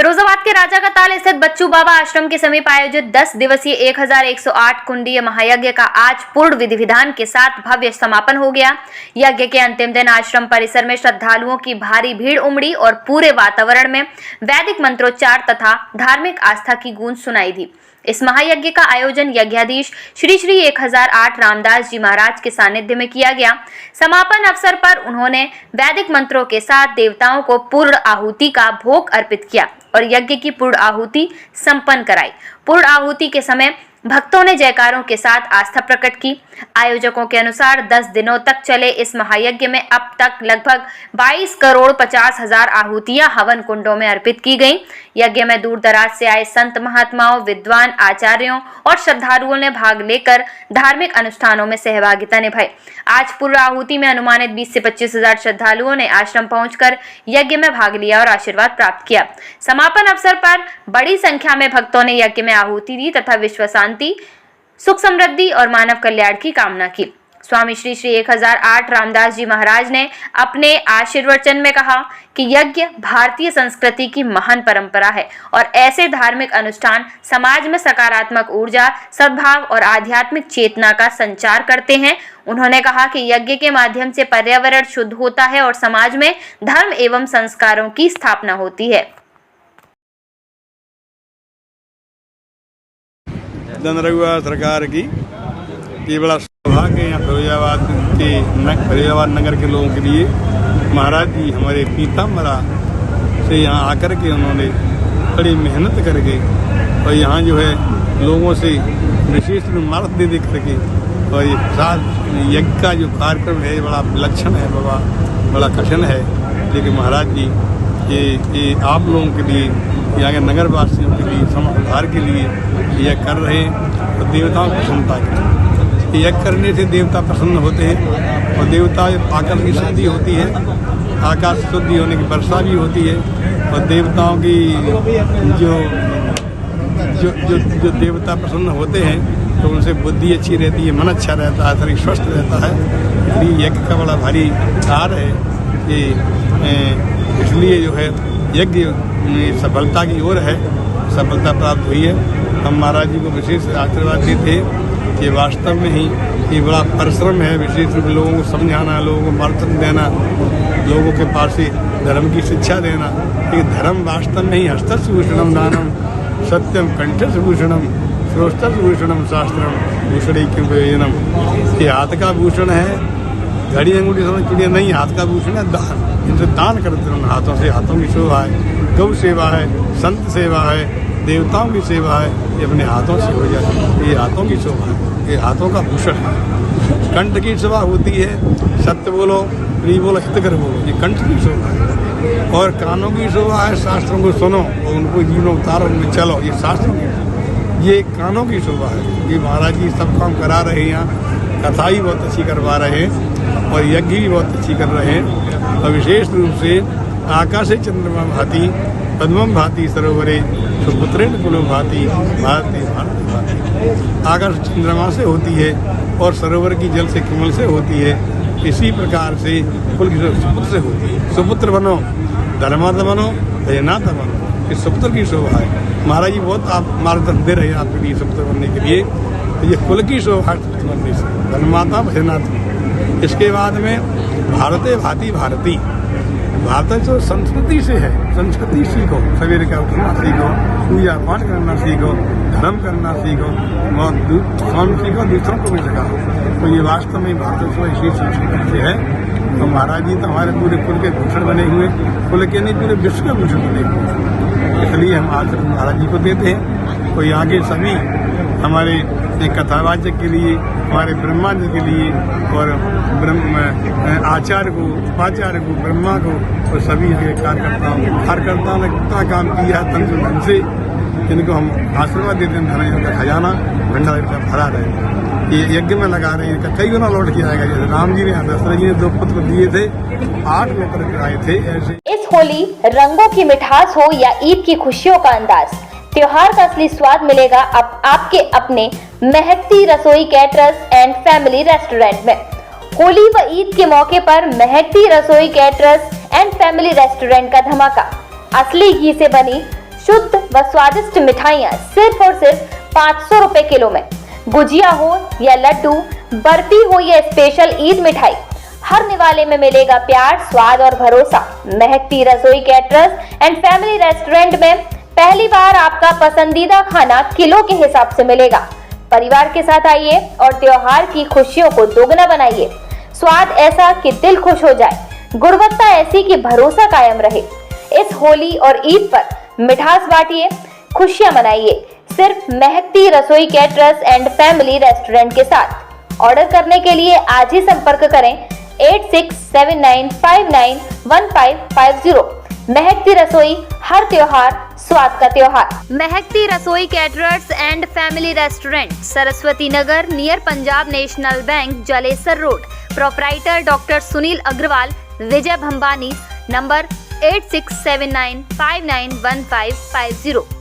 फिरोजाबाद के राजा का ताल स्थित बच्चू बाबा आश्रम के समीप आयोजित 10 दिवसीय 1108 कुंडीय महायज्ञ का आज पूर्ण विधि विधान के साथ भव्य समापन हो गया। यज्ञ के अंतिम दिन आश्रम परिसर में श्रद्धालुओं की भारी भीड़ उमड़ी और पूरे वातावरण में वैदिक मंत्रोच्चार तथा धार्मिक आस्था की गूंज सुनाई दी। इस महायज्ञ का आयोजन यज्ञाधीश श्री श्री 1008 रामदास जी महाराज के सानिध्य में किया गया। समापन अवसर पर उन्होंने वैदिक मंत्रों के साथ देवताओं को पूर्ण आहुति का भोग अर्पित किया और यज्ञ की पूर्ण आहुति संपन्न कराई। पूर्ण आहुति के समय भक्तों ने जयकारों के साथ आस्था प्रकट की। आयोजकों के अनुसार 10 दिनों तक चले इस महायज्ञ में अब तक लगभग 22,50,00,000 आहुतियां हवन कुंडों में अर्पित की गईं। यज्ञ में दूर दराज से आए संत महात्माओं, विद्वान, आचार्यों और श्रद्धालुओं ने भाग लेकर धार्मिक अनुष्ठानों में सहभागिता निभाई। आज पूर्ण आहुति में अनुमानित 20 से 25,000 श्रद्धालुओं ने आश्रम पहुंचकर यज्ञ में भाग लिया और आशीर्वाद प्राप्त किया। समापन अवसर पर बड़ी संख्या में भक्तों ने यज्ञ में आहुति दी तथा विश्व शांति, सुख समृद्धि और मानव कल्याण की कामना की। स्वामी श्री श्री 1008 रामदास जी महाराज ने अपने आशीर्वचन में कहा कि यज्ञ भारतीय संस्कृति की महान परंपरा है और ऐसे धार्मिक अनुष्ठान समाज में सकारात्मक ऊर्जा, सद्भाव और आध्यात्मिक चेतना का संचार करते हैं। उन्होंने कहा कि यज्ञ के माध्यम से पर्यावरण शुद्ध होता है और समाज में धर्म एवं संस्कारों की स्थापना होती है। रघुआ सरकार की ये बड़ा सौभाग्य यहाँ फिरोजाबाद नगर के लोगों के लिए। महाराज जी हमारे पीताम्बरा से यहाँ आकर के उन्होंने बड़ी मेहनत करके और यहाँ जो है लोगों से विशेष मार्ग दे करके और ये साथ यज्ञ का जो कार्यक्रम है बड़ा विलक्षण है बाबा, बड़ा कठिन है, लेकिन महाराज जी ये आप लोगों के लिए, यहाँ के नगर वासियों के लिए, समाज सुधार के लिए यह कर रहे हैं और देवताओं की प्रसन्नता के लिए। यज्ञ करने से देवता प्रसन्न होते हैं और देवता आकाश की शुद्धि होती है, आकाश शुद्धि होने की वर्षा भी होती है और देवताओं की जो देवता प्रसन्न होते हैं तो उनसे बुद्धि अच्छी रहती है, मन अच्छा रहता है, शरीर स्वस्थ रहता है। इसलिए यज्ञ का बड़ा भारी कार्य है कि इसलिए जो है यज्ञ सफलता की ओर है, सफलता प्राप्त हुई है। हम महाराज जी को विशेष आशीर्वाद देते हैं कि वास्तव में ही ये बड़ा परिश्रम है, विशेष रूप से लोगों को समझाना, लोगों को मार्गदर्शन देना, लोगों के पास से धर्म की शिक्षा देना। कि धर्म वास्तव में ही हस्तस्य भूषणम दानम सत्यम कंठस्य भूषणम श्रोत्रस्य भूषणम शास्त्रम भूषणैक्यम प्रयोजनम। ये हाथ का भूषण है, घड़ी अंगूठी समझ के लिए नहीं, हाथ का भूषण है दान। इनसे दान करते हैं हाथों से, हाथों की शोभा है, गौ सेवा है, संत सेवा है, देवताओं की सेवा है, ये अपने हाथों से हो जाती है। ये हाथों की शोभा है, ये हाथों का भूषण है। कंठ की शोभा होती है, सत्य बोलो, प्रिय बोलो, हित कर बोलो, ये कंठ की शोभा है। और कानों की शोभा है, शास्त्रों को सुनो और उनको जीवन उतारो, उनमें चलो, ये शास्त्रों की, ये कानों की शोभा है। ये महाराज जी सब काम करा रहे हैं, यहाँ कथा ही बहुत अच्छी करवा रहे हैं और यज्ञ भी बहुत अच्छी कर रहे हैं। और विशेष रूप से आकाशे चंद्रमा भाति पद्मम भाति सरोवरे सुपुत्रेण कुलो भाति भारती भारती भाति। आकाश चंद्रमा से होती है और सरोवर की जल से कमल से होती है। इसी प्रकार से कुल की सुपुत्र से होती है। सुपुत्र बनो, धर्मार्थ बनो, भजनाथ बनो, ये सुपुत्र की शोभा है। महाराज जी बहुत आप मार्गदर्शन दे रहे हैं आपके लिए सुपुत्र बनने के लिए। ये कुल की शोभा बनने से धर्माता भजनाथ। इसके बाद में भारते भांति भारती, भारत जो संस्कृति से है, संस्कृति सीखो, सवेरे का उठना सीखो, पूजा पाठ करना सीखो, धर्म करना सीखो, काम सीखो, दूसरों को भी सिखाओ। तो ये वास्तव में भारत जो इसी संस्कृति से है। तो महाराज जी तो हमारे पूरे कुल के भूषण बने हुए, कुल के नहीं पूरे विश्व के भूषण बने हुए, इसलिए हम आज महाराज जी को देते हैं। तो यहाँ के सभी हमारे कथावाचक के लिए, हमारे ब्रह्मा जी के लिए और आचार्य को, उपाचार्य को, ब्रह्मा को और सभी कार्यकर्ताओं ने कितना काम किया है तन से धन से, इनको हम आशीर्वाद देते हैं। धन का खजाना भंडार भरा रहे, ये यज्ञ में लगा रहे हैं, कई गुना लौट के आएगा। जैसे राम जी ने, दशरथ जी ने 2 पुत्र दिए थे, 8 लेकर के आए थे। ऐसे इस होली रंगों की मिठास हो या ईद की खुशियों का अंदाज, त्योहार का असली स्वाद मिलेगा अब आपके अपने महकती Rasoi caterers and family restaurant में। होली व ईद के मौके पर महकती Rasoi caterers and family restaurant का धमाका। असली घी से बनी शुद्ध व स्वादिष्ट मिठाइयाँ सिर्फ और सिर्फ 500 रुपए किलो में। गुजिया हो या लड्डू, बर्फी हो या स्पेशल ईद मिठाई, हर निवाले में मिलेगा प्यार, स्वाद और भरोसा। महकती Rasoi caterers and family restaurant में पहली बार आपका पसंदीदा खाना किलो के हिसाब से मिलेगा। परिवार के साथ आइए और त्योहार की खुशियों को दोगुना बनाइए। स्वाद ऐसा कि दिल खुश हो जाए, गुणवत्ता ऐसी कि भरोसा कायम रहे। इस होली और ईद पर मिठास बांटिए, खुशियां मनाइए, सिर्फ महकती Rasoi caterers and family restaurant के साथ। ऑर्डर करने के लिए आज ही संपर्क करें 8679591550। महकती रसोई, हर त्योहार स्वाद का त्योहार। Mahakti Rasoi caterers and family restaurant, Saraswati Nagar, near Punjab national bank, Jalesar road. Proprietor doctor Sunil Agarwal, Vijay Bhambani. Number 8679591550।